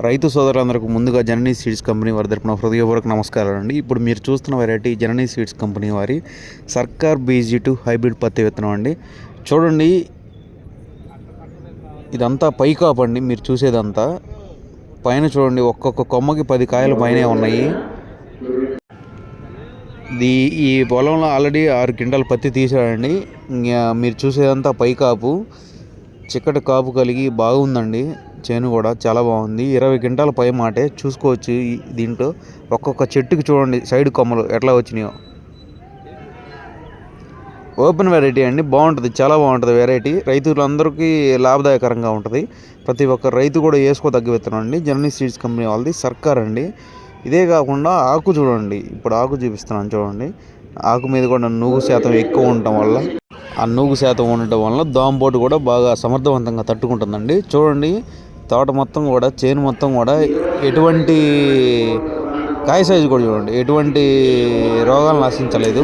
రైతు సోదరులందరికీ ముందుగా జననీ సీడ్స్ కంపెనీ వారి తరపున హృదయపూర్వక నమస్కారాలు అండి. ఇప్పుడు మీరు చూస్తున్న వెరైటీ జననీ సీడ్స్ కంపెనీ వారి సర్కార్ BG2 హైబ్రిడ్ పత్తి విత్తనం అండి. చూడండి, ఇదంతా పైకాపు అండి. మీరు చూసేదంతా పైన చూడండి, ఒక్కొక్క కొమ్మకి 10 కాయలు పైనే ఉన్నాయి. ఈ పొలంలో ఆల్రెడీ 6 క్వింటాల పత్తి తీసాడండి. ఇంకా మీరు చూసేదంతా పైకాపు, చిక్కటి కాపు కలిగి బాగుందండి. చేను కూడా చాలా బాగుంది. 20 క్వింటాల పై మాటే చూసుకోవచ్చు. దీంట్లో ఒక్కొక్క చెట్టుకి చూడండి సైడ్ కొమ్మలు ఎట్లా వచ్చినాయో. ఓపెన్ వెరైటీ అండి, బాగుంటుంది, చాలా బాగుంటుంది వెరైటీ. రైతులందరికీ లాభదాయకరంగా ఉంటుంది. ప్రతి ఒక్క రైతు కూడా వేసుకోదగ్గ విత్తనం అండి. జననీ సీడ్స్ కంపెనీ వాళ్ళది సర్కార్ అండి. ఇదే కాకుండా ఆకు చూడండి, ఇప్పుడు ఆకు చూపిస్తున్నాను చూడండి. ఆకు మీద కూడా నూగు శాతం ఎక్కువ ఉండటం వల్ల, ఆ నూగు శాతం ఉండటం వల్ల దోమపోటు కూడా బాగా సమర్థవంతంగా తట్టుకుంటుందండి. చూడండి, తోట మొత్తం కూడా, చేను మొత్తం కూడా ఎటువంటి కాయ సైజు కూడా చూడండి, ఎటువంటి రోగాలు నశించలేదు.